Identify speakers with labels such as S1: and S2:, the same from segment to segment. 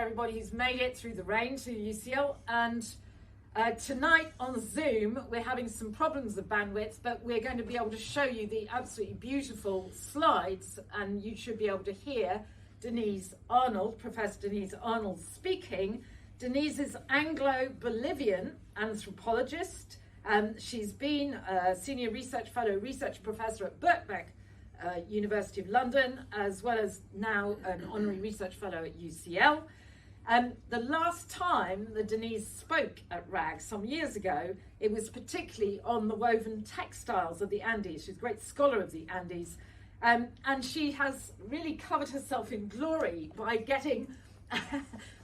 S1: Everybody who's made it through the rain to UCL, and tonight on Zoom we're having some problems of bandwidth, but we're going to be able to show you the absolutely beautiful slides, and you should be able to hear Denise Arnold, Professor Denise Arnold speaking. Denise is Anglo-Bolivian anthropologist. She's been a senior research fellow, research professor at Birkbeck University of London, as well as now an honorary research fellow at UCL. The last time that Denise spoke at RAG some years ago, it was particularly on the woven textiles of the Andes. She's a great scholar of the Andes, and she has really covered herself in glory by getting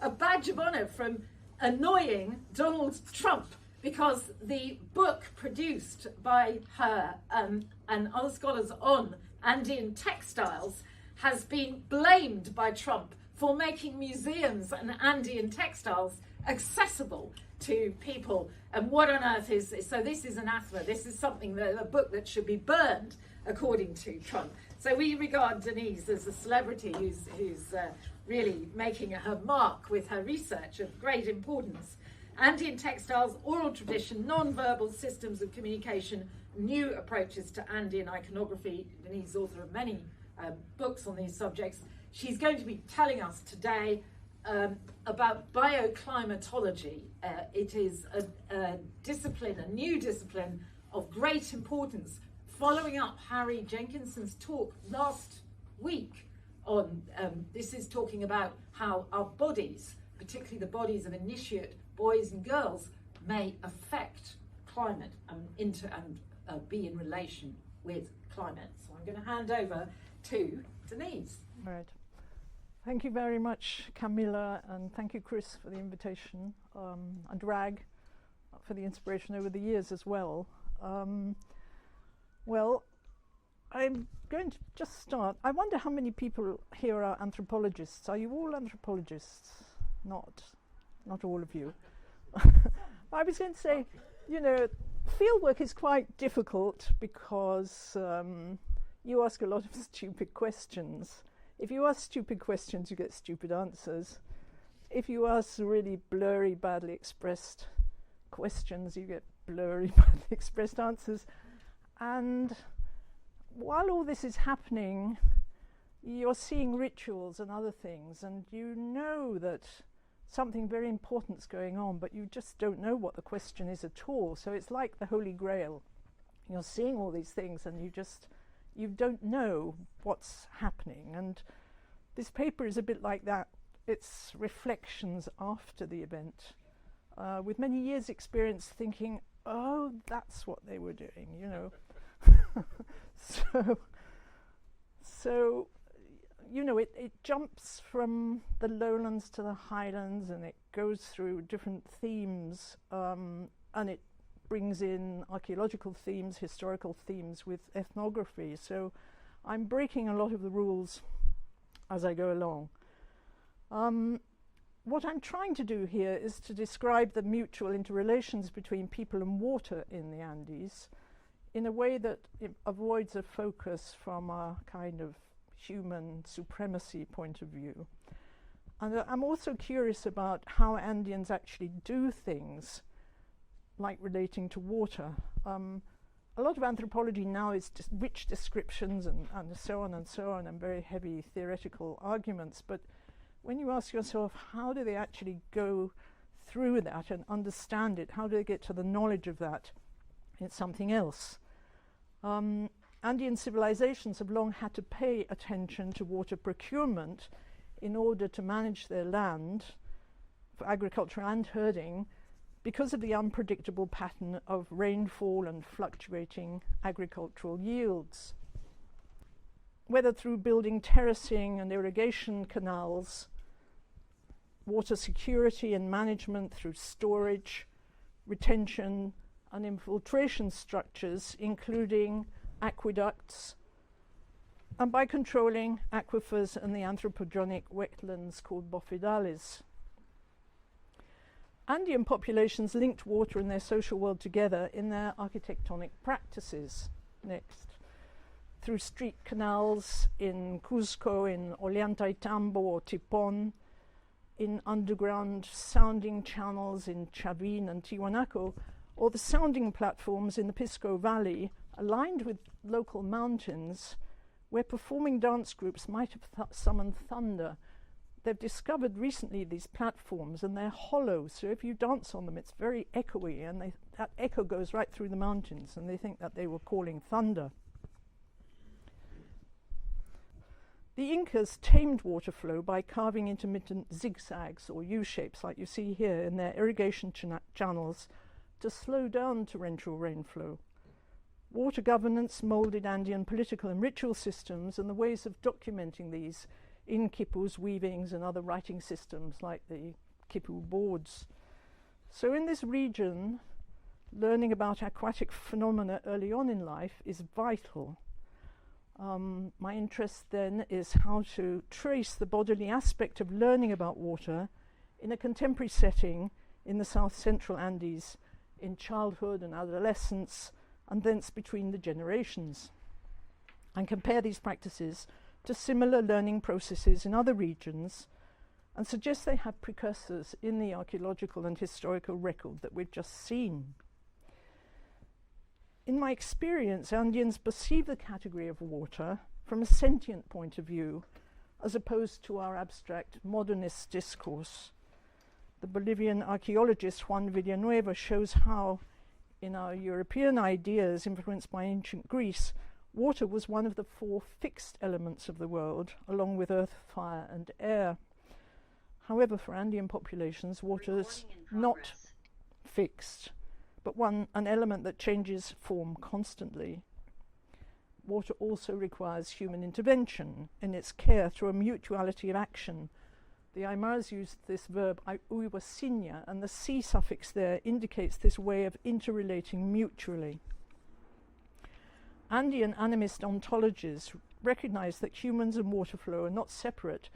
S1: a badge of honor from annoying Donald Trump, because the book produced by her and other scholars on Andean textiles has been blamed by Trump for making museums and Andean textiles accessible to people. And what on earth is this? So this is anathema. This is something, a book that should be burned, according to Trump. So we regard Denise as a celebrity who's really making her mark with her research of great importance. Andean textiles, oral tradition, non-verbal systems of communication, new approaches to Andean iconography. Denise is author of many books on these subjects. She's going to be telling us today about bioclimatology. It is a discipline, a new discipline of great importance, following up Harry Jenkinson's talk last week on, this is talking about how our bodies, particularly the bodies of initiate boys and girls, may affect climate and be in relation with climate. So I'm going to hand over to Denise.
S2: All right. Thank you very much, Camilla, and thank you, Chris, for the invitation, and RAG for the inspiration over the years as well. Well, I'm going to just start. I wonder how many people here are anthropologists. Are you all anthropologists? Not all of you. I was going to say, you know, fieldwork is quite difficult because you ask a lot of stupid questions. If you ask stupid questions, you get stupid answers. If you ask really blurry, badly expressed questions, you get blurry, badly expressed answers. And while all this is happening, you're seeing rituals and other things, and you know that something very important is going on, but you just don't know what the question is at all. So it's like the Holy Grail. You're seeing all these things, and you don't know what's happening. And this paper is a bit like that. It's reflections after the event, with many years' experience thinking, oh, that's what they were doing, you know. So you know, it jumps from the lowlands to the highlands, and it goes through different themes, and it brings in archaeological themes, historical themes with ethnography. So I'm breaking a lot of the rules as I go along. What I'm trying to do here is to describe the mutual interrelations between people and water in the Andes in a way that it avoids a focus from a kind of human supremacy point of view. And I'm also curious about how Andeans actually do things like relating to water. A lot of anthropology now is just rich descriptions and so on and so on, and very heavy theoretical arguments. But when you ask yourself, how do they actually go through that and understand it? How do they get to the knowledge of that? It's something else. Andean civilizations have long had to pay attention to water procurement in order to manage their land for agriculture and herding, because of the unpredictable pattern of rainfall and fluctuating agricultural yields. Whether through building terracing and irrigation canals, water security and management through storage, retention and infiltration structures, including aqueducts, and by controlling aquifers and the anthropogenic wetlands called bofedales. Andean populations linked water and their social world together in their architectonic practices. Next. Through street canals in Cusco, in Ollantaytambo or Tipon, in underground sounding channels in Chavin and Tiwanaku, or the sounding platforms in the Pisco Valley, aligned with local mountains, where performing dance groups might have summoned thunder. They've discovered recently these platforms, and they're hollow, so if you dance on them, it's very echoey, and that echo goes right through the mountains, and they think that they were calling thunder. The Incas tamed water flow by carving intermittent zigzags or U-shapes like you see here in their irrigation channels to slow down torrential rainflow. Water governance moulded Andean political and ritual systems and the ways of documenting these in quipus, weavings and other writing systems like the quipu boards. So in this region, learning about aquatic phenomena early on in life is vital. My interest then is how to trace the bodily aspect of learning about water in a contemporary setting in the South Central Andes in childhood and adolescence and thence between the generations, and compare these practices to similar learning processes in other regions and suggest they have precursors in the archaeological and historical record that we've just seen. In my experience, Andeans perceive the category of water from a sentient point of view, as opposed to our abstract modernist discourse. The Bolivian archaeologist Juan Villanueva shows how, in our European ideas influenced by ancient Greece, water was one of the four fixed elements of the world, along with earth, fire, and air. However, for Andean populations, water is not fixed, but an element that changes form constantly. Water also requires human intervention in its care through a mutuality of action. The Aymars use this verb uiwasinya, and the si suffix there indicates this way of interrelating mutually. Andean animist ontologies recognize that humans and water flow are not separate,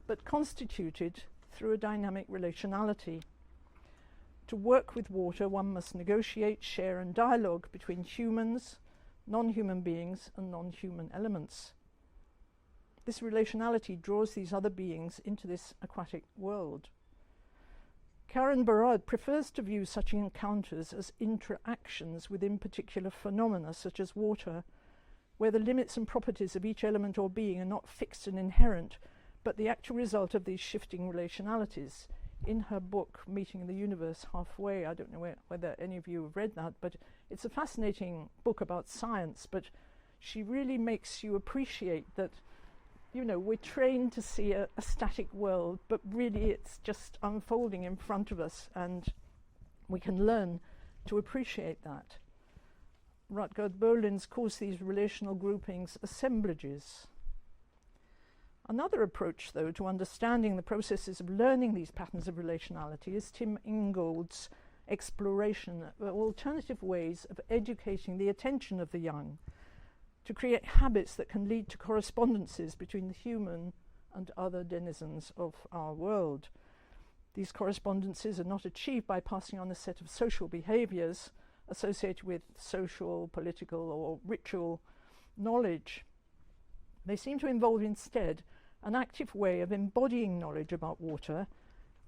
S2: but constituted through a dynamic relationality. To work with water, one must negotiate, share, and dialogue between humans, non-human beings, and non-human elements. This relationality draws these other beings into this aquatic world. Karen Barad prefers to view such encounters as interactions within particular phenomena, such as water, where the limits and properties of each element or being are not fixed and inherent, but the actual result of these shifting relationalities. In her book, Meeting the Universe Halfway, I don't know whether any of you have read that, but it's a fascinating book about science, but she really makes you appreciate that, you know, we're trained to see a static world, but really it's just unfolding in front of us, and we can learn to appreciate that. Rutgerd Bolins calls these relational groupings assemblages. Another approach, though, to understanding the processes of learning these patterns of relationality is Tim Ingold's exploration of alternative ways of educating the attention of the young to create habits that can lead to correspondences between the human and other denizens of our world. These correspondences are not achieved by passing on a set of social behaviors associated with social, political, or ritual knowledge. They seem to involve instead an active way of embodying knowledge about water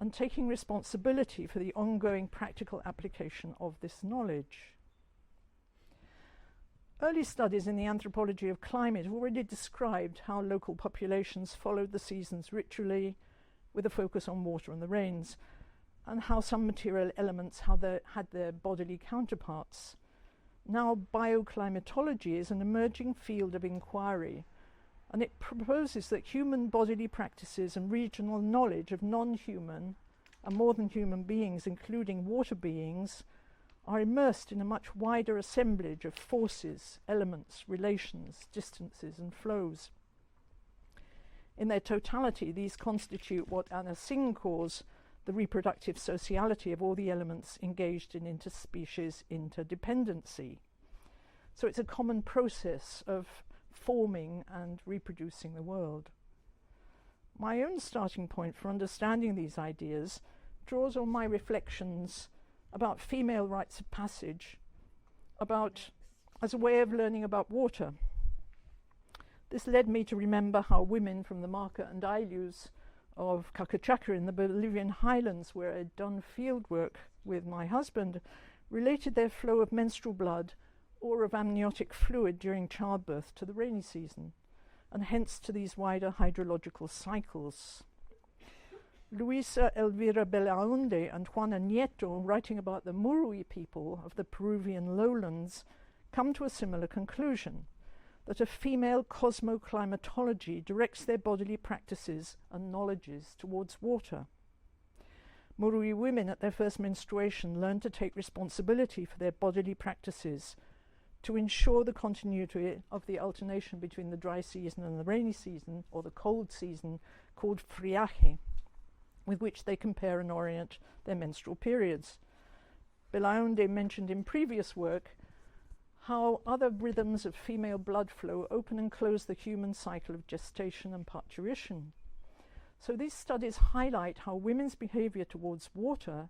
S2: and taking responsibility for the ongoing practical application of this knowledge. Early studies in the anthropology of climate already described how local populations followed the seasons ritually, with a focus on water and the rains, and how some material elements had their bodily counterparts. Now bioclimatology is an emerging field of inquiry, and it proposes that human bodily practices and regional knowledge of non-human and more than human beings, including water beings, are immersed in a much wider assemblage of forces, elements, relations, distances, and flows. In their totality, these constitute what Anna Singh calls the reproductive sociality of all the elements engaged in interspecies interdependency. So it's a common process of forming and reproducing the world. My own starting point for understanding these ideas draws on my reflections about female rites of passage, as a way of learning about water. This led me to remember how women from the Marca and Aylus of Cacachaca in the Bolivian highlands, where I'd done field work with my husband, related their flow of menstrual blood or of amniotic fluid during childbirth to the rainy season, and hence to these wider hydrological cycles. Luisa Elvira Belaunde and Juana Nieto, writing about the Murui people of the Peruvian lowlands, come to a similar conclusion, that a female cosmoclimatology directs their bodily practices and knowledges towards water. Murui women at their first menstruation learn to take responsibility for their bodily practices to ensure the continuity of the alternation between the dry season and the rainy season, or the cold season, called friaje, with which they compare and orient their menstrual periods. Belaunde mentioned in previous work how other rhythms of female blood flow open and close the human cycle of gestation and parturition. So these studies highlight how women's behavior towards water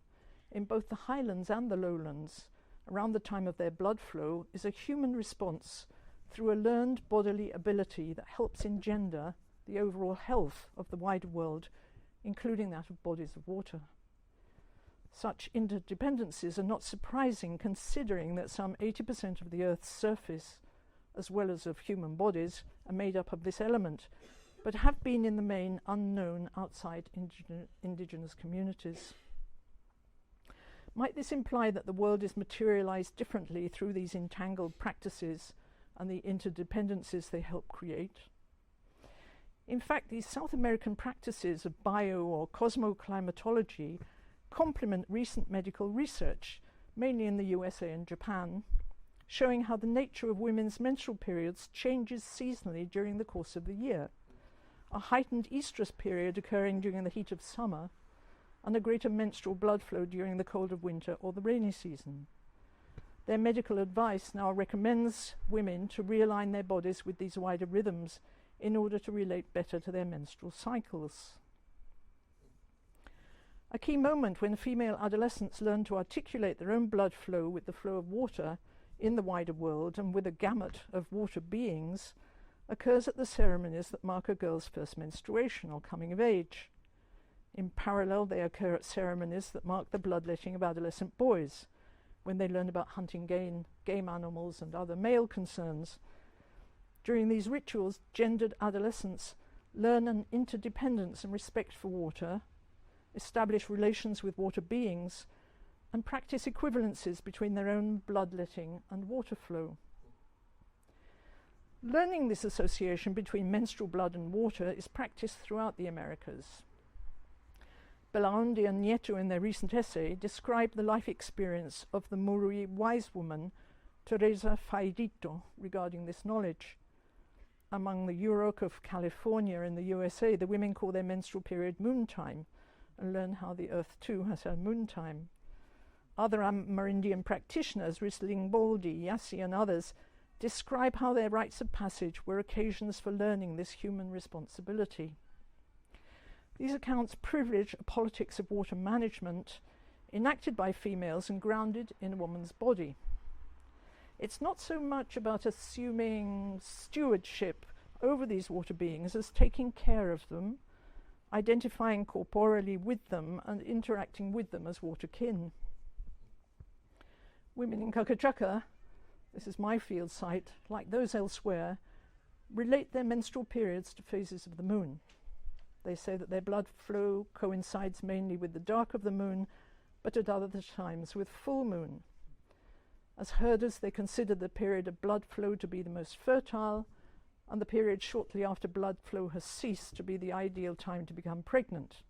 S2: in both the highlands and the lowlands around the time of their blood flow is a human response through a learned bodily ability that helps engender the overall health of the wider world, including that of bodies of water. Such interdependencies are not surprising, considering that some 80% of the Earth's surface, as well as of human bodies, are made up of this element, but have been in the main unknown outside indigenous communities. Might this imply that the world is materialized differently through these entangled practices and the interdependencies they help create? In fact, these South American practices of bio or cosmoclimatology complement recent medical research, mainly in the USA and Japan, showing how the nature of women's menstrual periods changes seasonally during the course of the year, a heightened estrus period occurring during the heat of summer, and a greater menstrual blood flow during the cold of winter or the rainy season. Their medical advice now recommends women to realign their bodies with these wider rhythms in order to relate better to their menstrual cycles. A key moment when female adolescents learn to articulate their own blood flow with the flow of water in the wider world and with a gamut of water beings occurs at the ceremonies that mark a girl's first menstruation or coming of age. In parallel, they occur at ceremonies that mark the bloodletting of adolescent boys, when they learn about hunting game animals and other male concerns. During these rituals, gendered adolescents learn an interdependence and respect for water, establish relations with water beings, and practice equivalencies between their own bloodletting and water flow. Learning this association between menstrual blood and water is practiced throughout the Americas. Belaunde and Nieto, in their recent essay, describe the life experience of the Murui wise woman Teresa Fairito regarding this knowledge. Among the Yurok of California in the USA, the women call their menstrual period moon time and learn how the earth too has her moon time. Other Amerindian practitioners, Rislingboldi, Yassi and others, describe how their rites of passage were occasions for learning this human responsibility. These accounts privilege a politics of water management enacted by females and grounded in a woman's body. It's not so much about assuming stewardship over these water beings as taking care of them, identifying corporally with them, and interacting with them as water kin. Women in Cacachaca, this is my field site, like those elsewhere, relate their menstrual periods to phases of the moon. They say that their blood flow coincides mainly with the dark of the moon, but at other times with full moon. As herders, they consider the period of blood flow to be the most fertile, and the period shortly after blood flow has ceased to be the ideal time to become pregnant.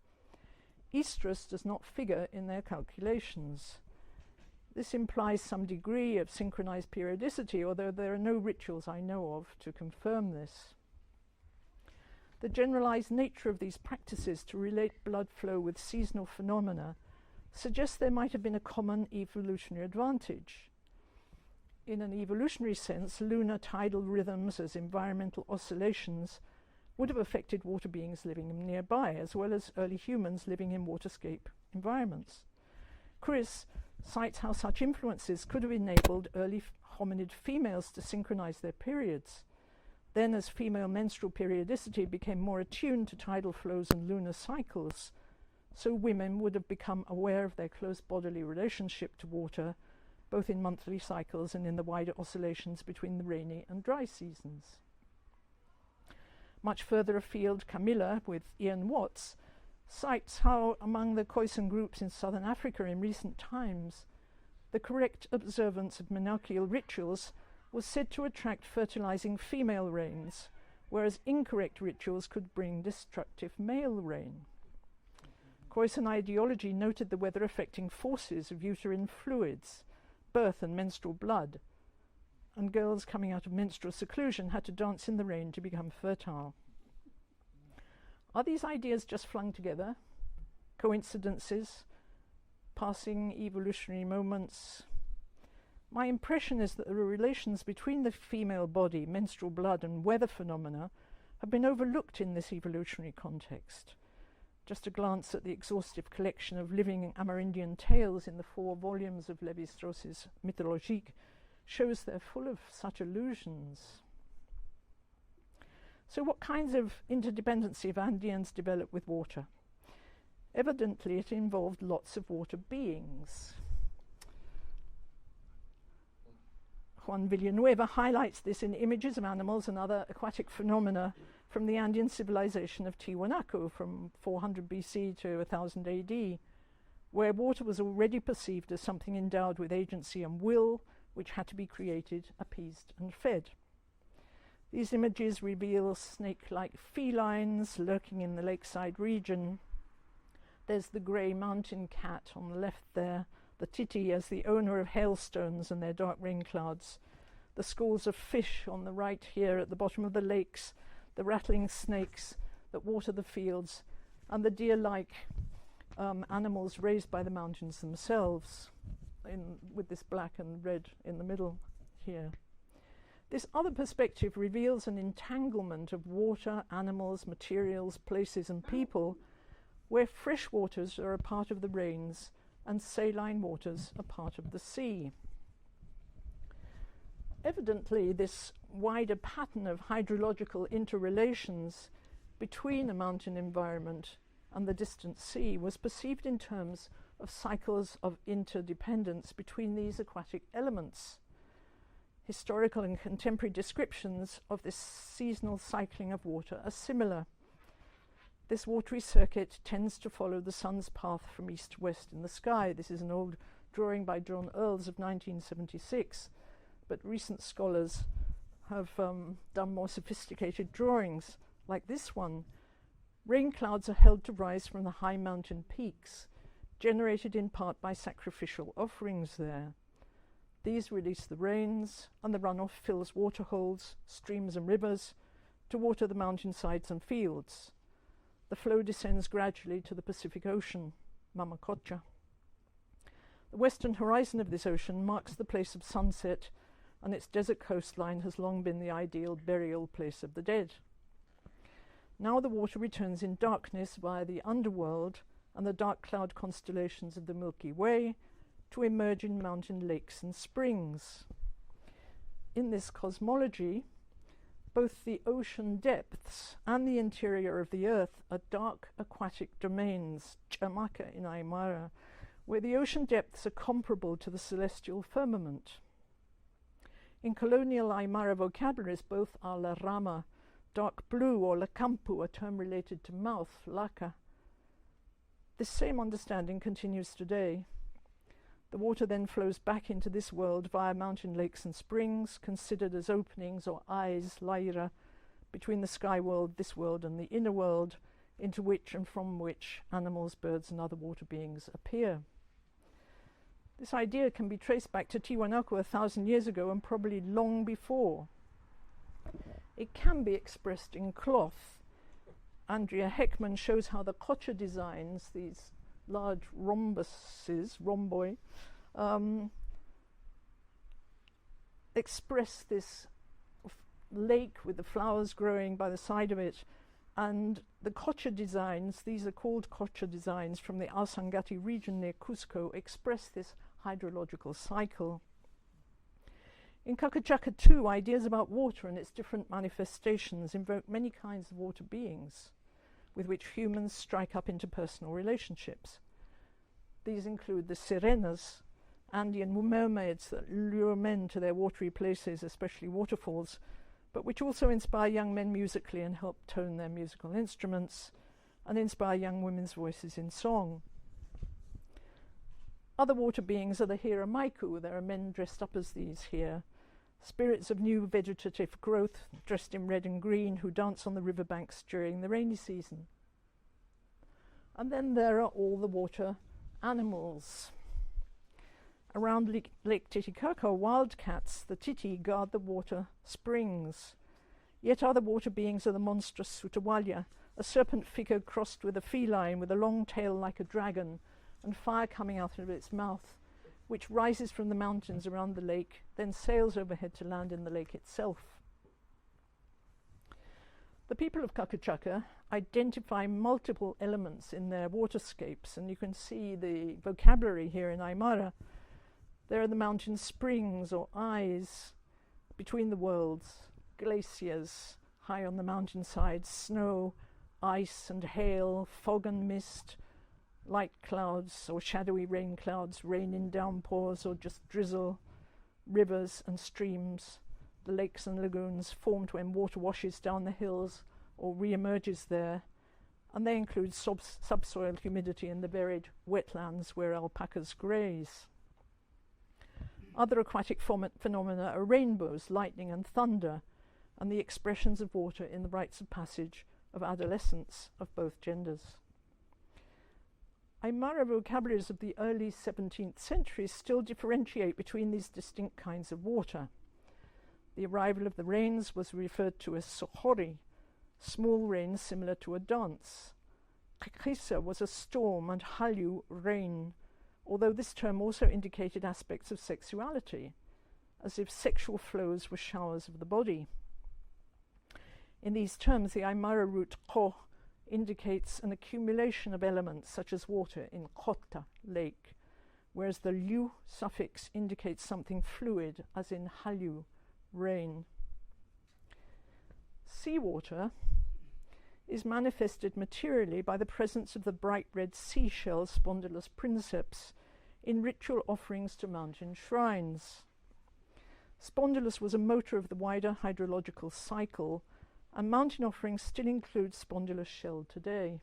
S2: Estrus does not figure in their calculations. This implies some degree of synchronized periodicity, although there are no rituals I know of to confirm this. The generalized nature of these practices to relate blood flow with seasonal phenomena suggests there might have been a common evolutionary advantage. In an evolutionary sense, lunar tidal rhythms as environmental oscillations would have affected water beings living nearby, as well as early humans living in waterscape environments. Chris cites how such influences could have enabled early hominid females to synchronize their periods, Then, as female menstrual periodicity became more attuned to tidal flows and lunar cycles, so women would have become aware of their close bodily relationship to water, both in monthly cycles and in the wider oscillations between the rainy and dry seasons. Much further afield, Camilla, with Ian Watts, cites how among the Khoisan groups in southern Africa in recent times, the correct observance of menarcheal rituals was said to attract fertilizing female rains, whereas incorrect rituals could bring destructive male rain. Khoisan ideology noted the weather-affecting forces of uterine fluids, birth and menstrual blood, and girls coming out of menstrual seclusion had to dance in the rain to become fertile. Are these ideas just flung together? Coincidences? Passing evolutionary moments? My impression is that the relations between the female body, menstrual blood, and weather phenomena have been overlooked in this evolutionary context. Just a glance at the exhaustive collection of living Amerindian tales in the 4 volumes of Lévi-Strauss's Mythologique shows they're full of such allusions. So what kinds of interdependency have Andeans developed with water? Evidently it involved lots of water beings. Juan Villanueva highlights this in images of animals and other aquatic phenomena from the Andean civilization of Tiwanaku from 400 BC to 1000 AD, where water was already perceived as something endowed with agency and will, which had to be created, appeased, and fed. These images reveal snake-like felines lurking in the lakeside region. There's the grey mountain cat on the left there, the titi as the owner of hailstones and their dark rain clouds, the schools of fish on the right here at the bottom of the lakes, the rattling snakes that water the fields, and the deer-like animals raised by the mountains themselves, with this black and red in the middle here. This other perspective reveals an entanglement of water, animals, materials, places, and people, where fresh waters are a part of the rains and saline waters are part of the sea. Evidently, this wider pattern of hydrological interrelations between a mountain environment and the distant sea was perceived in terms of cycles of interdependence between these aquatic elements. Historical and contemporary descriptions of this seasonal cycling of water are similar. This watery circuit tends to follow the sun's path from east to west in the sky. This is an old drawing by John Earls of 1976, but recent scholars have done more sophisticated drawings, like this one. Rain clouds are held to rise from the high mountain peaks, generated in part by sacrificial offerings there. These release the rains, and the runoff fills waterholes, streams and rivers to water the mountainsides and fields. The flow descends gradually to the Pacific Ocean, Mamacocha. The western horizon of this ocean marks the place of sunset, and its desert coastline has long been the ideal burial place of the dead. Now the water returns in darkness via the underworld and the dark cloud constellations of the Milky Way to emerge in mountain lakes and springs. In this cosmology, both the ocean depths and the interior of the earth are dark aquatic domains, chamaka in Aymara, where the ocean depths are comparable to the celestial firmament. In colonial Aymara vocabularies, both are la rama, dark blue, or la campu, a term related to mouth, laka. This same understanding continues today. The water then flows back into this world via mountain lakes and springs, considered as openings or eyes, laira, between the sky world, this world, and the inner world, into which and from which animals, birds, and other water beings appear. This idea can be traced back to Tiwanaku 1,000 years ago and probably long before. It can be expressed in cloth. Andrea Heckman shows how the kocha designs, these large rhombuses, rhomboi, express this lake with the flowers growing by the side of it. And the kocha designs, these are called kocha designs from the Ausangati region near Cusco, express this hydrological cycle. In Kakachaka too, ideas about water and its different manifestations invoke many kinds of water beings with which humans strike up interpersonal relationships. These include the sirenas, Andean mermaids that lure men to their watery places, especially waterfalls, but which also inspire young men musically and help tone their musical instruments, and inspire young women's voices in song. Other water beings are the hira maiku. There are men dressed up as these here, spirits of new vegetative growth, dressed in red and green, who dance on the riverbanks during the rainy season. And then there are all the water animals. Around Lake Titicaca, wildcats, the titi, guard the water springs. Yet other water beings are the monstrous sutawalya, a serpent figure crossed with a feline with a long tail like a dragon and fire coming out of its mouth, which rises from the mountains around the lake, then sails overhead to land in the lake itself. The people of Kakachaka identify multiple elements in their waterscapes, and you can see the vocabulary here in Aymara. There are the mountain springs or eyes between the worlds, glaciers high on the mountainsides, snow, ice and hail, fog and mist, light clouds or shadowy rain clouds, rain in downpours or just drizzle, rivers and streams, the lakes and lagoons formed when water washes down the hills or re-emerges there, and they include subsoil humidity in the buried wetlands where alpacas graze. Other aquatic phenomena are rainbows, lightning and thunder, and the expressions of water in the rites of passage of adolescence of both genders. Aymara vocabularies of the early 17th century still differentiate between these distinct kinds of water. The arrival of the rains was referred to as sohori, small rain similar to a dance. Kikisa was a storm, and halyu, rain, although this term also indicated aspects of sexuality, as if sexual flows were showers of the body. In these terms, the Aymara root ko indicates an accumulation of elements such as water in kota, lake, whereas the liu suffix indicates something fluid, as in halyu, rain. Seawater is manifested materially by the presence of the bright red seashell Spondylus princeps in ritual offerings to mountain shrines. Spondylus was a motor of the wider hydrological cycle, and mountain offerings still include Spondylus shell today.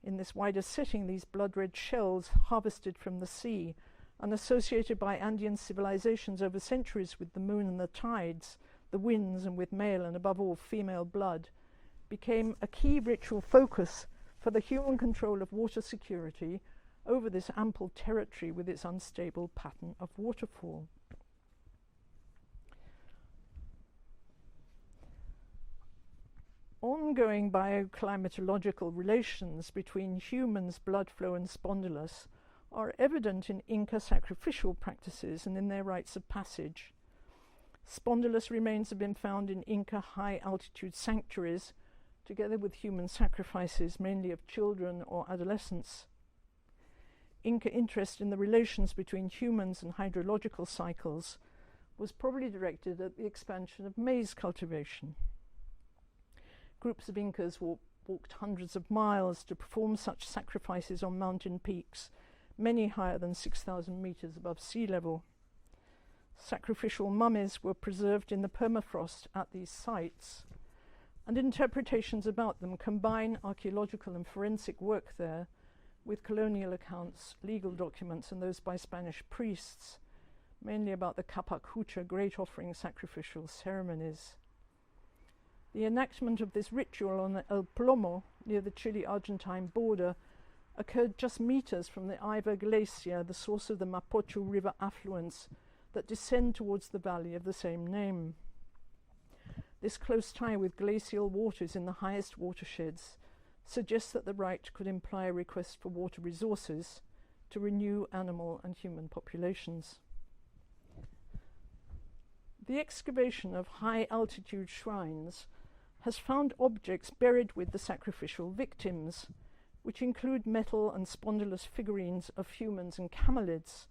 S2: In this wider setting, these blood-red shells, harvested from the sea and associated by Andean civilizations over centuries with the moon and the tides, the winds, and with male and above all female blood, became a key ritual focus for the human control of water security over this ample territory with its unstable pattern of waterfall. Ongoing bioclimatological relations between humans, blood flow, and Spondylus are evident in Inca sacrificial practices and in their rites of passage. Spondylus remains have been found in Inca high-altitude sanctuaries, together with human sacrifices, mainly of children or adolescents. Inca interest in the relations between humans and hydrological cycles was probably directed at the expansion of maize cultivation. Groups of Incas walked hundreds of miles to perform such sacrifices on mountain peaks, many higher than 6,000 meters above sea level. Sacrificial mummies were preserved in the permafrost at these sites, and interpretations about them combine archaeological and forensic work there with colonial accounts, legal documents, and those by Spanish priests, mainly about the Capac Hucha great offering sacrificial ceremonies. The enactment of this ritual on El Plomo, near the Chile-Argentine border, occurred just meters from the Iva Glacier, the source of the Mapocho River affluents that descend towards the valley of the same name. This close tie with glacial waters in the highest watersheds suggests that the rite could imply a request for water resources to renew animal and human populations. The excavation of high-altitude shrines has found objects buried with the sacrificial victims, which include metal and Spondylus figurines of humans and camelids,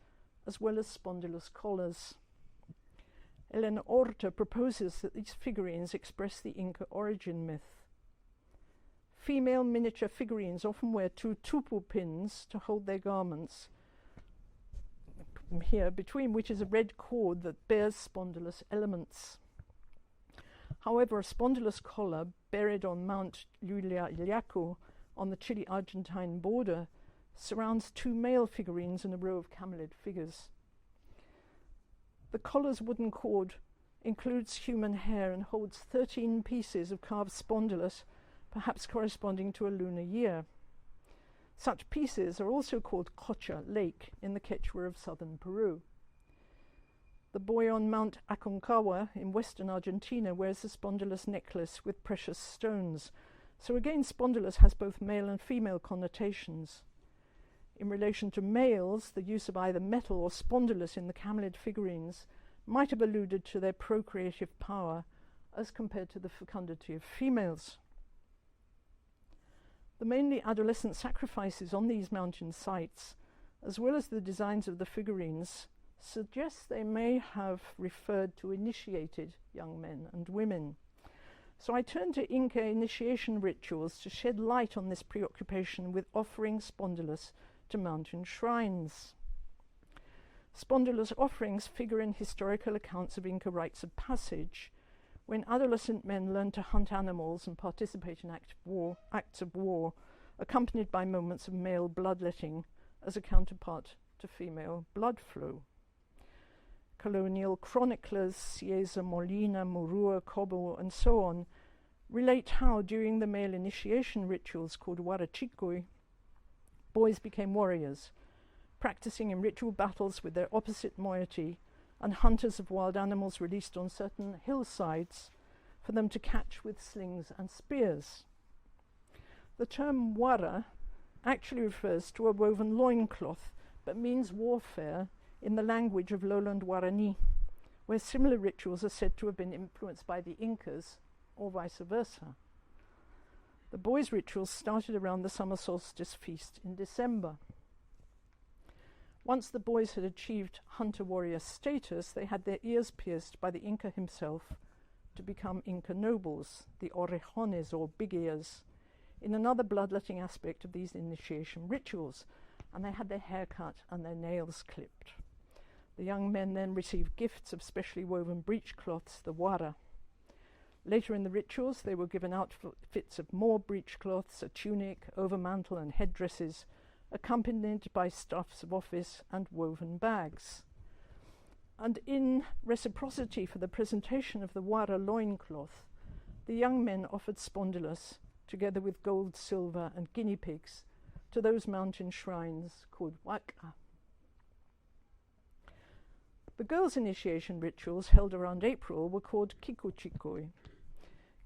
S2: as well as Spondylus collars. Elena Orta proposes that these figurines express the Inca origin myth. Female miniature figurines often wear 2 tupu pins to hold their garments, here between which is a red cord that bears spondylus elements. However, a spondylus collar buried on Mount Lluliaco on the Chile-Argentine border surrounds 2 male figurines and a row of camelid figures. The collar's wooden cord includes human hair and holds 13 pieces of carved spondylus, perhaps corresponding to a lunar year. Such pieces are also called Cocha, lake, in the Quechua of southern Peru. The boy on Mount Aconcagua in western Argentina wears a spondylus necklace with precious stones, so again spondylus has both male and female connotations. In relation to males, the use of either metal or spondylus in the camelid figurines might have alluded to their procreative power as compared to the fecundity of females. The mainly adolescent sacrifices on these mountain sites, as well as the designs of the figurines, suggest they may have referred to initiated young men and women. So I turn to Inca initiation rituals to shed light on this preoccupation with offering spondylus to mountain shrines. Spondylus offerings figure in historical accounts of Inca rites of passage, when adolescent men learned to hunt animals and participate in acts of war, accompanied by moments of male bloodletting as a counterpart to female blood flow. Colonial chroniclers, Cieza Molina, Murua, Cobo, and so on, relate how during the male initiation rituals called Huarachicoy, boys became warriors, practicing in ritual battles with their opposite moiety and hunters of wild animals released on certain hillsides for them to catch with slings and spears. The term wara actually refers to a woven loincloth, but means warfare in the language of lowland Guarani, where similar rituals are said to have been influenced by the Incas, or vice versa. The boys' rituals started around the summer solstice feast in December. Once the boys had achieved hunter-warrior status, they had their ears pierced by the Inca himself to become Inca nobles, the orejones, or big ears, in another bloodletting aspect of these initiation rituals, and they had their hair cut and their nails clipped. The young men then received gifts of specially woven breechcloths, the wara. Later in the rituals, they were given outfits of more breechcloths, a tunic, overmantle, and headdresses, accompanied by staffs of office and woven bags. And in reciprocity for the presentation of the wara loincloth, the young men offered spondylus, together with gold, silver, and guinea pigs, to those mountain shrines called waka. The girls' initiation rituals held around April were called kikuchikoy.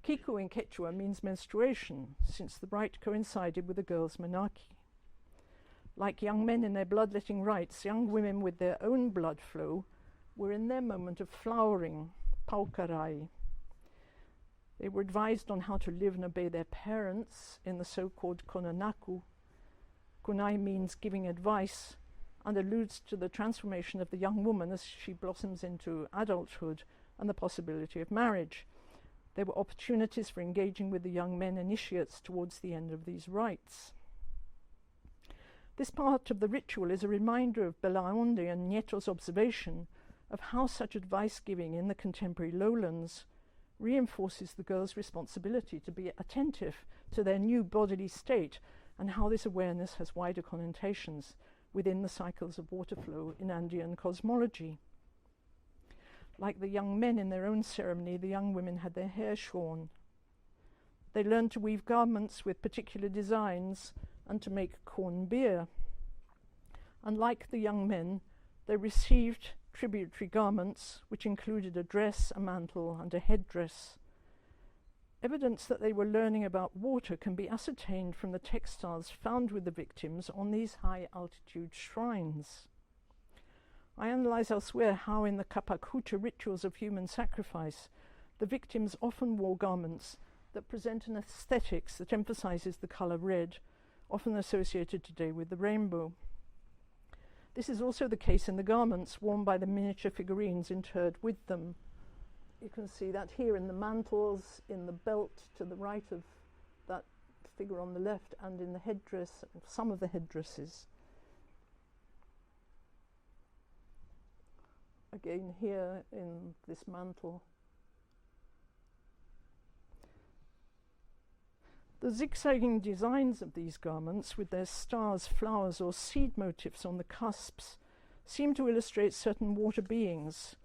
S2: Kiku in Quechua means menstruation, since the rite coincided with the girls' menarche. Like young men in their bloodletting rites, young women with their own blood flow were in their moment of flowering, paukarai. They were advised on how to live and obey their parents in the so-called konanaku. Kunai means giving advice and alludes to the transformation of the young woman as she blossoms into adulthood and the possibility of marriage. There were opportunities for engaging with the young men initiates towards the end of these rites. This part of the ritual is a reminder of Belaonde and Nieto's observation of how such advice-giving in the contemporary lowlands reinforces the girls' responsibility to be attentive to their new bodily state, and how this awareness has wider connotations within the cycles of water flow in Andean cosmology. Like the young men in their own ceremony, the young women had their hair shorn. They learned to weave garments with particular designs and to make corn beer. And like the young men, they received tributary garments, which included a dress, a mantle, and a headdress. Evidence that they were learning about water can be ascertained from the textiles found with the victims on these high-altitude shrines. I analyse elsewhere how in the Kapakucha rituals of human sacrifice, the victims often wore garments that present an aesthetics that emphasizes the color red, often associated today with the rainbow. This is also the case in the garments worn by the miniature figurines interred with them, you can see that here in the mantles, in the belt to the right of that figure on the left, and in the headdress, some of the headdresses. Again here in this mantle. The zigzagging designs of these garments, with their stars, flowers, or seed motifs on the cusps, seem to illustrate certain water beings.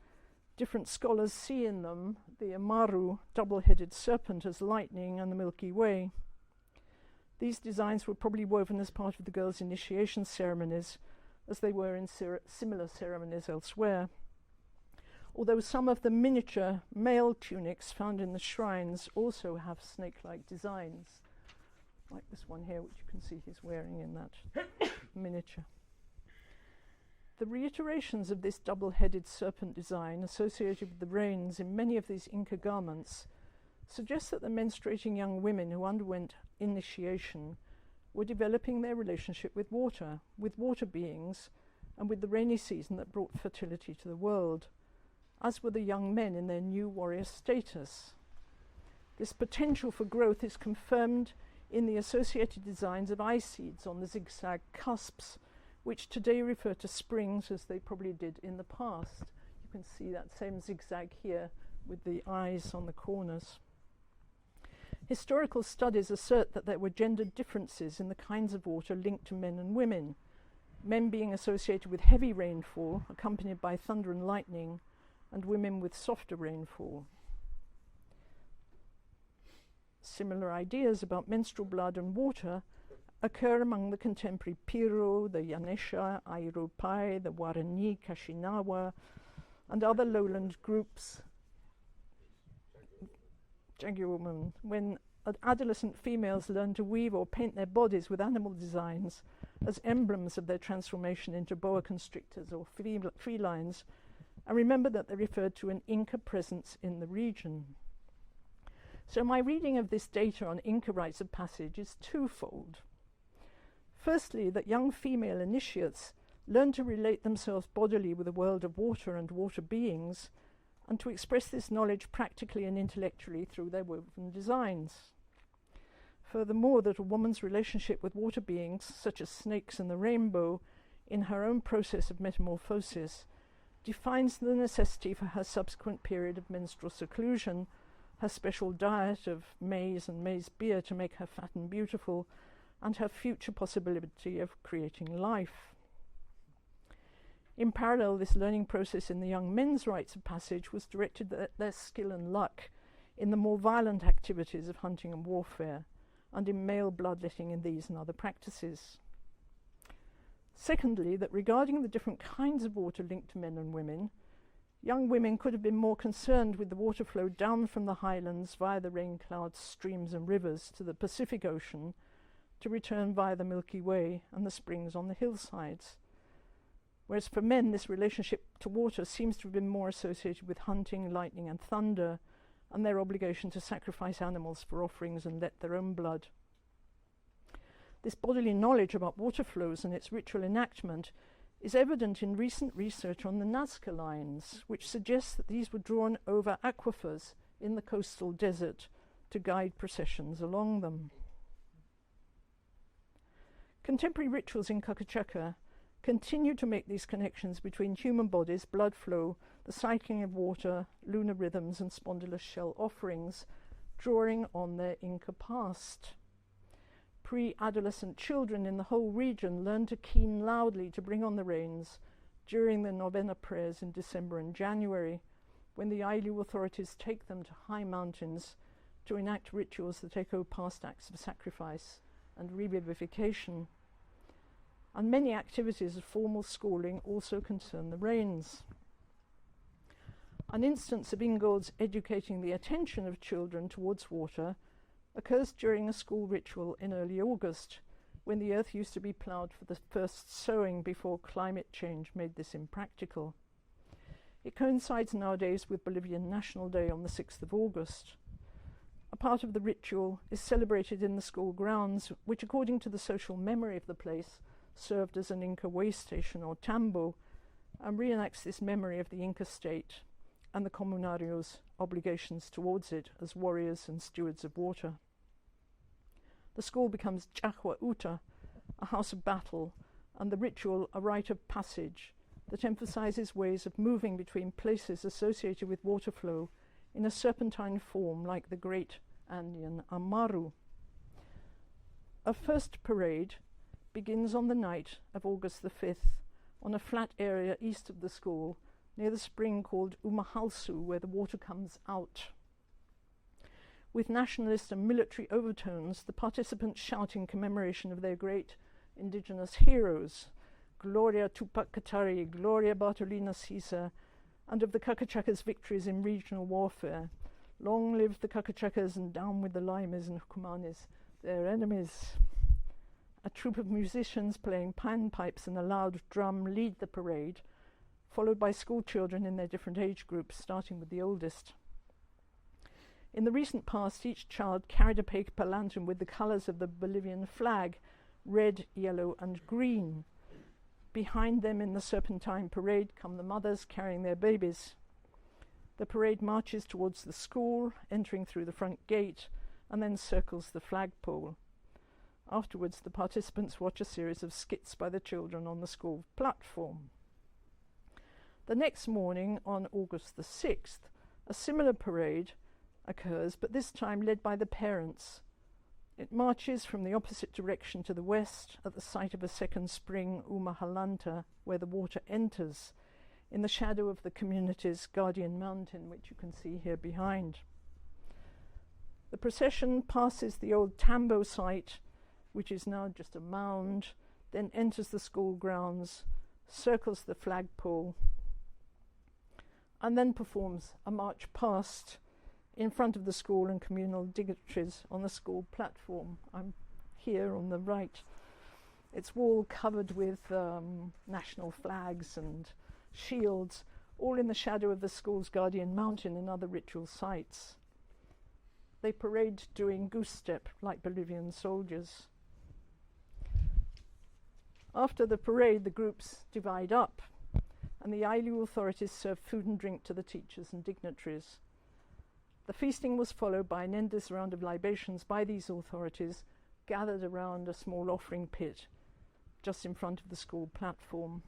S2: Different scholars see in them the Amaru, double-headed serpent, as lightning, and the Milky Way. These designs were probably woven as part of the girls' initiation ceremonies, as they were in similar ceremonies elsewhere. Although some of the miniature male tunics found in the shrines also have snake-like designs, like this one here, which you can see he's wearing in that miniature. The reiterations of this double-headed serpent design associated with the rains in many of these Inca garments suggest that the menstruating young women who underwent initiation were developing their relationship with water beings, and with the rainy season that brought fertility to the world, as were the young men in their new warrior status. This potential for growth is confirmed in the associated designs of eye seeds on the zigzag cusps, which today refer to springs as they probably did in the past. You can see that same zigzag here with the eyes on the corners. Historical studies assert that there were gender differences in the kinds of water linked to men and women, men being associated with heavy rainfall accompanied by thunder and lightning, and women with softer rainfall. Similar ideas about menstrual blood and water occur among the contemporary Piro, the Yanesha, Airopai, the Guarani, Kashinawa, and other lowland groups. Jaguarman, when adolescent females learn to weave or paint their bodies with animal designs as emblems of their transformation into boa constrictors or felines, and remember that they referred to an Inca presence in the region. So my reading of this data on Inca rites of passage is twofold. Firstly, that young female initiates learn to relate themselves bodily with the world of water and water beings, and to express this knowledge practically and intellectually through their woven designs. Furthermore, that a woman's relationship with water beings, such as snakes and the rainbow, in her own process of metamorphosis, defines the necessity for her subsequent period of menstrual seclusion, her special diet of maize and maize beer to make her fat and beautiful, and her future possibility of creating life. In parallel, this learning process in the young men's rites of passage was directed at their skill and luck in the more violent activities of hunting and warfare, and in male bloodletting in these and other practices. Secondly, that regarding the different kinds of water linked to men and women, young women could have been more concerned with the water flow down from the highlands via the rain clouds, streams and rivers to the Pacific Ocean, to return via the Milky Way and the springs on the hillsides. Whereas for men, this relationship to water seems to have been more associated with hunting, lightning and thunder, and their obligation to sacrifice animals for offerings and let their own blood. This bodily knowledge about water flows and its ritual enactment is evident in recent research on the Nazca lines, which suggests that these were drawn over aquifers in the coastal desert to guide processions along them. Contemporary rituals in Kakachaka continue to make these connections between human bodies, blood flow, the cycling of water, lunar rhythms and spondylus shell offerings, drawing on their Inca past. Pre-adolescent children in the whole region learn to keen loudly to bring on the rains during the novena prayers in December and January, when the Ainu authorities take them to high mountains to enact rituals that echo past acts of sacrifice and revivification. And many activities of formal schooling also concern the rains. An instance of Ingold's educating the attention of children towards water occurs during a school ritual in early August, when the earth used to be ploughed for the first sowing before climate change made this impractical. It coincides nowadays with Bolivian National Day on the 6th of August. A part of the ritual is celebrated in the school grounds, which, according to the social memory of the place, served as an Inca way station or tambo, and reenacts this memory of the Inca state and the comunario's obligations towards it as warriors and stewards of water. The school becomes Chahua Uta, a house of battle, and the ritual a rite of passage that emphasizes ways of moving between places associated with water flow in a serpentine form like the great Andean Amaru. A first parade begins on the night of August the 5th on a flat area east of the school near the spring called Umahalsu, where the water comes out. With nationalist and military overtones, the participants shout in commemoration of their great indigenous heroes, Gloria Tupac Katari, Gloria Bartolina Sisa, and of the Kakachaka's victories in regional warfare. Long live the Kakachakas and down with the Limas and Hukumanis, their enemies. A troupe of musicians playing panpipes and a loud drum lead the parade, followed by school children in their different age groups, starting with the oldest. In the recent past, each child carried a paper lantern with the colours of the Bolivian flag, red, yellow, and green. Behind them in the serpentine parade come the mothers carrying their babies. The parade marches towards the school, entering through the front gate, and then circles the flagpole. Afterwards, the participants watch a series of skits by the children on the school platform. The next morning, on August the 6th, a similar parade occurs, but this time led by the parents. It marches from the opposite direction to the west at the site of a second spring, Umahalanta, where the water enters, in the shadow of the community's guardian mountain, which you can see here behind. The procession passes the old Tambo site, which is now just a mound, then enters the school grounds, circles the flagpole, and then performs a march past in front of the school and communal dignitaries on the school platform. I'm here on the right. Its wall covered with national flags and shields, all in the shadow of the school's guardian mountain and other ritual sites. They parade doing goose step like Bolivian soldiers. After the parade, the groups divide up, and the Ailu authorities serve food and drink to the teachers and dignitaries. The feasting was followed by an endless round of libations by these authorities, gathered around a small offering pit just in front of the school platform.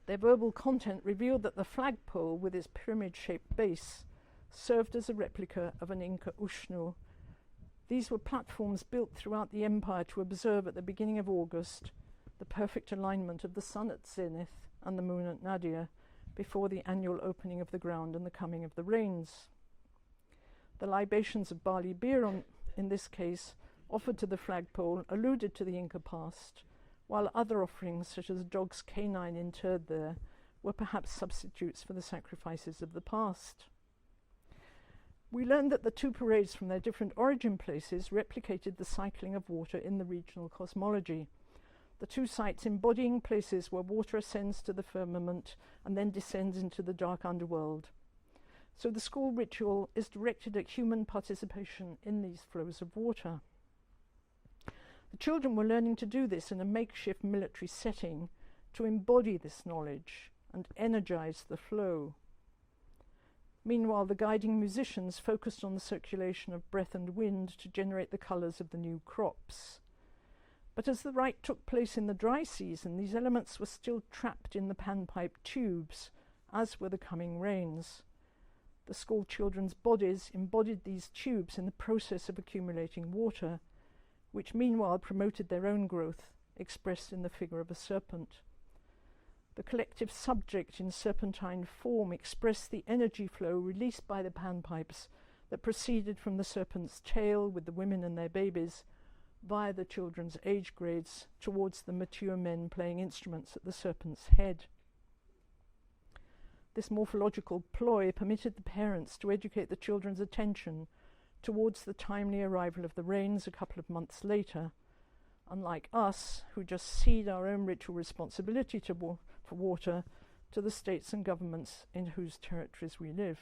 S2: Their verbal content revealed that the flagpole, with its pyramid-shaped base, served as a replica of an Inca Ushnu. These were platforms built throughout the empire to observe at the beginning of August the perfect alignment of the sun at zenith and the moon at nadir before the annual opening of the ground and the coming of the rains. The libations of barley beer, in this case, offered to the flagpole alluded to the Inca past, while other offerings, such as a dog's canine interred there, were perhaps substitutes for the sacrifices of the past. We learned that the two parades from their different origin places replicated the cycling of water in the regional cosmology, the two sites embodying places where water ascends to the firmament and then descends into the dark underworld. So the school ritual is directed at human participation in these flows of water. The children were learning to do this in a makeshift military setting to embody this knowledge and energize the flow. Meanwhile, the guiding musicians focused on the circulation of breath and wind to generate the colours of the new crops. But as the rite took place in the dry season, these elements were still trapped in the panpipe tubes, as were the coming rains. The school children's bodies embodied these tubes in the process of accumulating water, which meanwhile promoted their own growth, expressed in the figure of a serpent. The collective subject in serpentine form expressed the energy flow released by the panpipes that proceeded from the serpent's tail with the women and their babies via the children's age grades towards the mature men playing instruments at the serpent's head. This morphological ploy permitted the parents to educate the children's attention towards the timely arrival of the rains a couple of months later, unlike us, who just cede our own ritual responsibility for water to the states and governments in whose territories we live.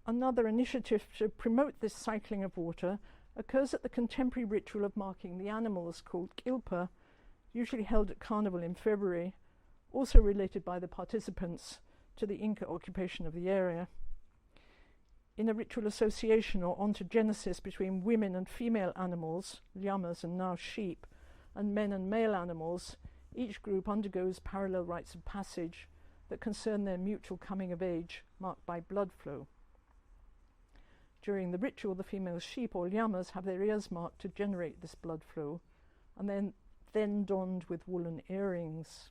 S2: Another initiative to promote this cycling of water occurs at the contemporary ritual of marking the animals called Kilpa, usually held at Carnival in February, also related by the participants to the Inca occupation of the area. In a ritual association or ontogenesis between women and female animals, llamas and now sheep, and men and male animals, each group undergoes parallel rites of passage that concern their mutual coming of age, marked by blood flow. During the ritual, the female sheep or llamas have their ears marked to generate this blood flow, and then donned with woolen earrings.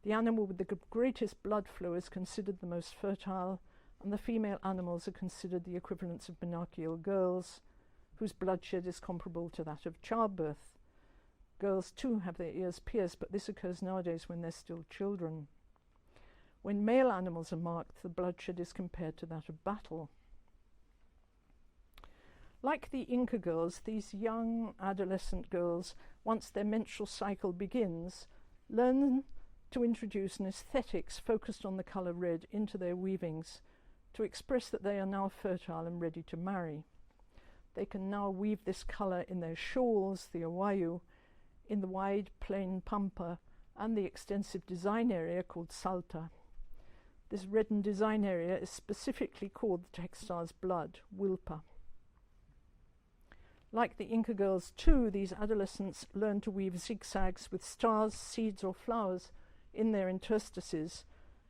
S2: The animal with the greatest blood flow is considered the most fertile, and the female animals are considered the equivalents of monarchical girls, whose bloodshed is comparable to that of childbirth. Girls too have their ears pierced, but this occurs nowadays when they're still children. When male animals are marked, the bloodshed is compared to that of battle. Like the Inca girls, these young adolescent girls, once their menstrual cycle begins, learn to introduce an aesthetics focused on the colour red into their weavings to express that they are now fertile and ready to marry. They can now weave this colour in their shawls, the awayu, in the wide plain pampa, and the extensive design area called salta. This reddened design area is specifically called the textile's blood, wilpa. Like the Inca girls too, these adolescents learn to weave zigzags with stars, seeds or flowers in their interstices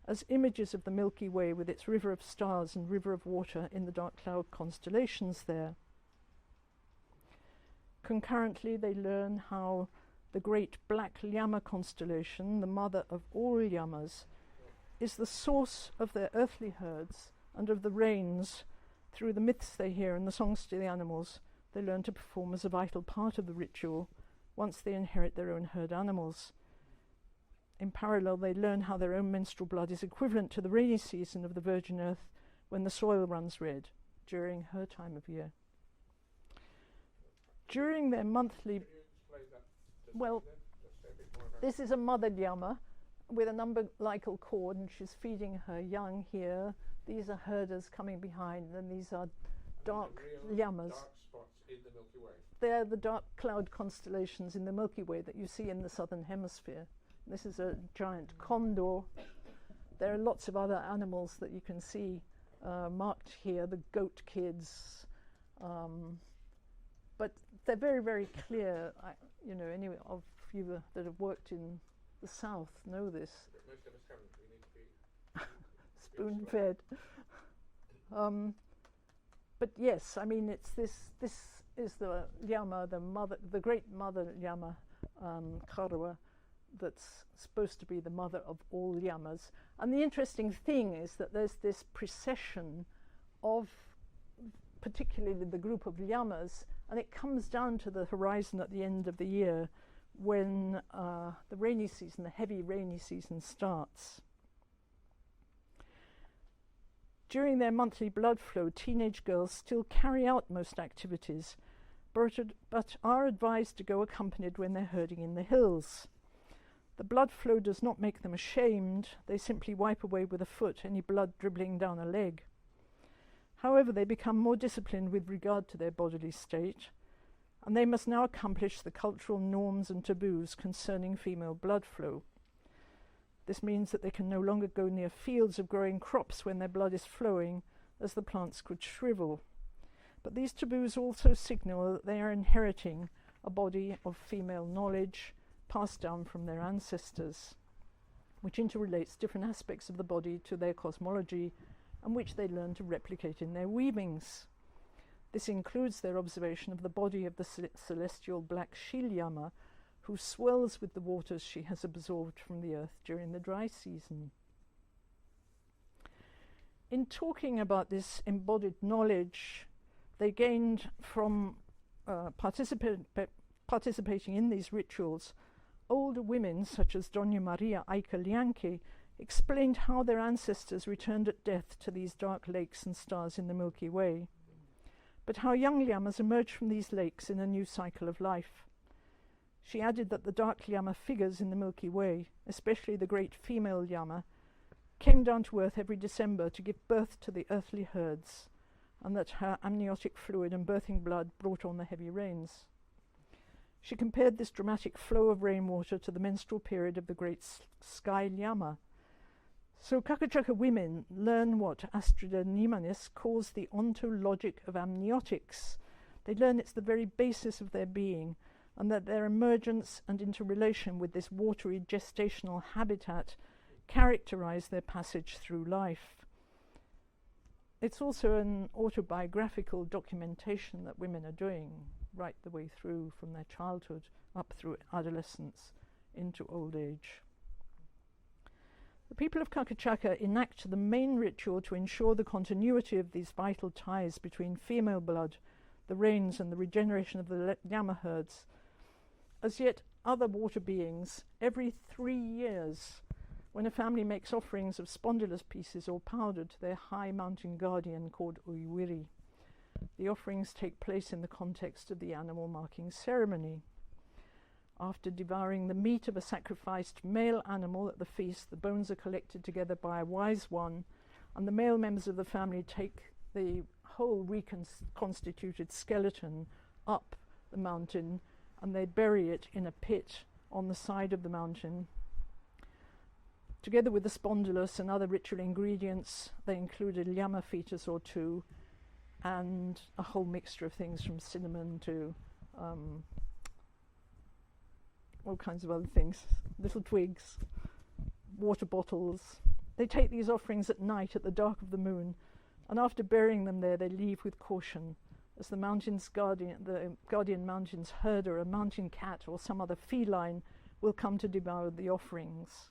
S2: as images of the Milky Way with its river of stars and river of water in the dark cloud constellations there. Concurrently, they learn how the great black llama constellation, the mother of all llamas, is the source of their earthly herds and of the rains. Through the myths they hear and the songs to the animals, they learn to perform as a vital part of the ritual once they inherit their own herd animals. In parallel, they learn how their own menstrual blood is equivalent to the rainy season of the virgin earth when the soil runs red during her time of year. During their monthly... Well, this is a mother llama with an umbilical cord, and she's feeding her young here. These are herders coming behind, and these are dark llamas.
S3: Dark spots in the Milky Way.
S2: They're the dark cloud constellations in the Milky Way that you see in the southern hemisphere. This is a giant condor. There are lots of other animals that you can see marked here, the goat kids. But they're very, very clear. Any of you that have worked in the south know this.
S3: Most of us haven't. We need to be
S2: spoon-fed. But yes, I mean, it's this is the llama, the great mother llama, Karwa, that's supposed to be the mother of all llamas. And the interesting thing is that there's this precession of particularly the group of llamas, and it comes down to the horizon at the end of the year when the rainy season, the heavy rainy season starts. During their monthly blood flow, teenage girls still carry out most activities, but are advised to go accompanied when they're herding in the hills. The blood flow does not make them ashamed. They simply wipe away with a foot any blood dribbling down a leg. However, they become more disciplined with regard to their bodily state, and they must now accomplish the cultural norms and taboos concerning female blood flow. This means that they can no longer go near fields of growing crops when their blood is flowing, as the plants could shrivel. But these taboos also signal that they are inheriting a body of female knowledge passed down from their ancestors, which interrelates different aspects of the body to their cosmology and which they learn to replicate in their weavings. This includes their observation of the body of the celestial black she-llama, who swells with the waters she has absorbed from the earth during the dry season. In talking about this embodied knowledge they gained from participating in these rituals, older women such as Doña Maria Aika explained how their ancestors returned at death to these dark lakes and stars in the Milky Way, but how young llamas emerged from these lakes in a new cycle of life. She added that the dark llama figures in the Milky Way, especially the great female llama, came down to earth every December to give birth to the earthly herds, and that her amniotic fluid and birthing blood brought on the heavy rains. She compared this dramatic flow of rainwater to the menstrual period of the great sky llama. So Kakachaka women learn what Astrida Niemanis calls the ontologic of amniotics. They learn it's the very basis of their being, and that their emergence and interrelation with this watery gestational habitat characterize their passage through life. It's also an autobiographical documentation that women are doing right the way through from their childhood up through adolescence into old age. The people of Kakachaka enact the main ritual to ensure the continuity of these vital ties between female blood, the rains, and the regeneration of the llama herds. As yet other water beings, every 3 years, when a family makes offerings of spondylus pieces or powder to their high mountain guardian called Uiwiri. The offerings take place in the context of the animal marking ceremony. After devouring the meat of a sacrificed male animal at the feast, the bones are collected together by a wise one, and the male members of the family take the whole reconstituted skeleton up the mountain, and they bury it in a pit on the side of the mountain. Together with the spondylus and other ritual ingredients, they include a llama fetus or two, and a whole mixture of things from cinnamon to all kinds of other things, little twigs, water bottles. They take these offerings at night at the dark of the moon, and after burying them there, they leave with caution, as the guardian mountain's herder, a mountain cat or some other feline, will come to devour the offerings.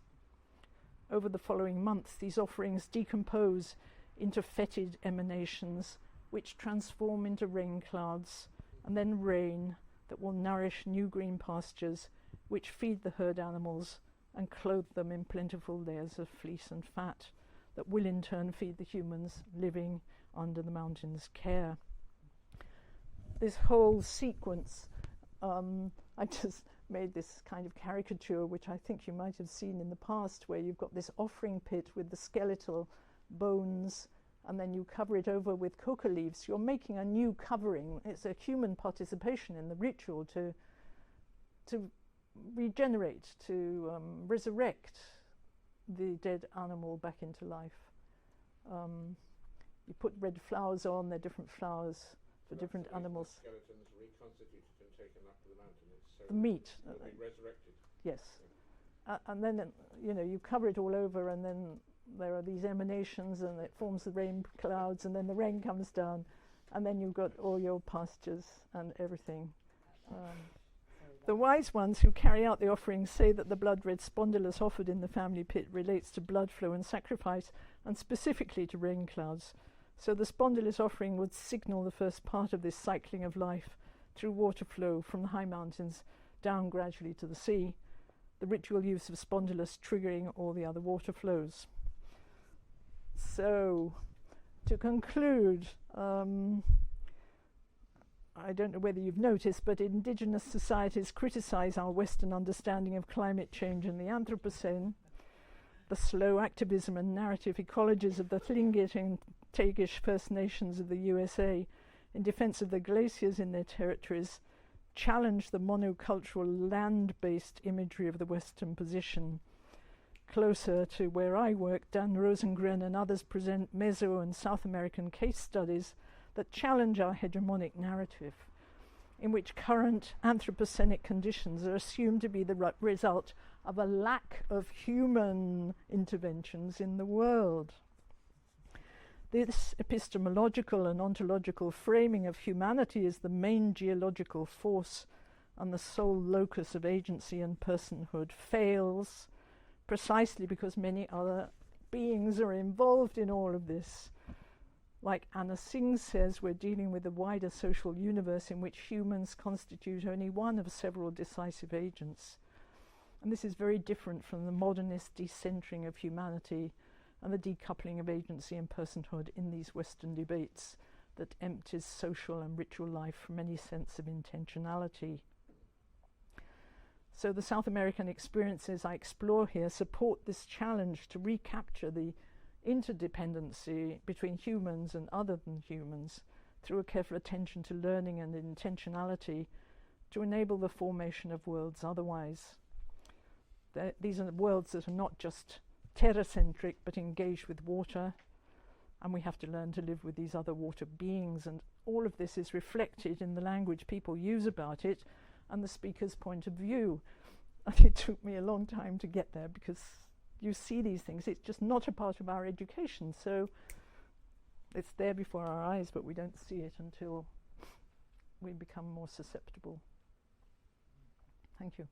S2: Over the following months, these offerings decompose into fetid emanations, which transform into rain clouds, and then rain that will nourish new green pastures, which feed the herd animals and clothe them in plentiful layers of fleece and fat that will in turn feed the humans living under the mountain's care. This whole sequence, I just made this kind of caricature, which I think you might have seen in the past, where you've got this offering pit with the skeletal bones, and then you cover it over with coca leaves. You're making a new covering. It's a human participation in the ritual to regenerate, to resurrect the dead animal back into life. You put red flowers on, they're different flowers for different animals.
S3: The skeletons reconstituted and taken up to the mountain. It's
S2: The meat.
S3: It'll be resurrected.
S2: Yes. And then, you cover it all over, and then there are these emanations, and it forms the rain clouds, and then the rain comes down, and then you've got all your pastures and everything. The wise ones who carry out the offerings say that the blood-red spondylus offered in the family pit relates to blood flow and sacrifice, and specifically to rain clouds. So the spondylus offering would signal the first part of this cycling of life through water flow from the high mountains down gradually to the sea, the ritual use of spondylus triggering all the other water flows. So, to conclude, I don't know whether you've noticed, but indigenous societies criticize our Western understanding of climate change in the Anthropocene. The slow activism and narrative ecologies of the Tlingit and Tagish First Nations of the USA in defense of the glaciers in their territories challenge the monocultural land-based imagery of the Western position. Closer to where I work, Dan Rosengren and others present Meso and South American case studies that challenge our hegemonic narrative, in which current anthropocenic conditions are assumed to be the result of a lack of human interventions in the world. This epistemological and ontological framing of humanity as the main geological force and the sole locus of agency and personhood fails precisely because many other beings are involved in all of this. Like Anna Singh says, we're dealing with a wider social universe in which humans constitute only one of several decisive agents. And this is very different from the modernist decentering of humanity and the decoupling of agency and personhood in these Western debates that empties social and ritual life from any sense of intentionality. So the South American experiences I explore here support this challenge to recapture the interdependency between humans and other than humans through a careful attention to learning and intentionality to enable the formation of worlds. Otherwise, these are worlds that are not just terra-centric but engaged with water, and we have to learn to live with these other water beings, and all of this is reflected in the language people use about it and the speaker's point of view. And it took me a long time to get there, because you see these things, it's just not a part of our education, so it's there before our eyes, but we don't see it until we become more susceptible. Thank you.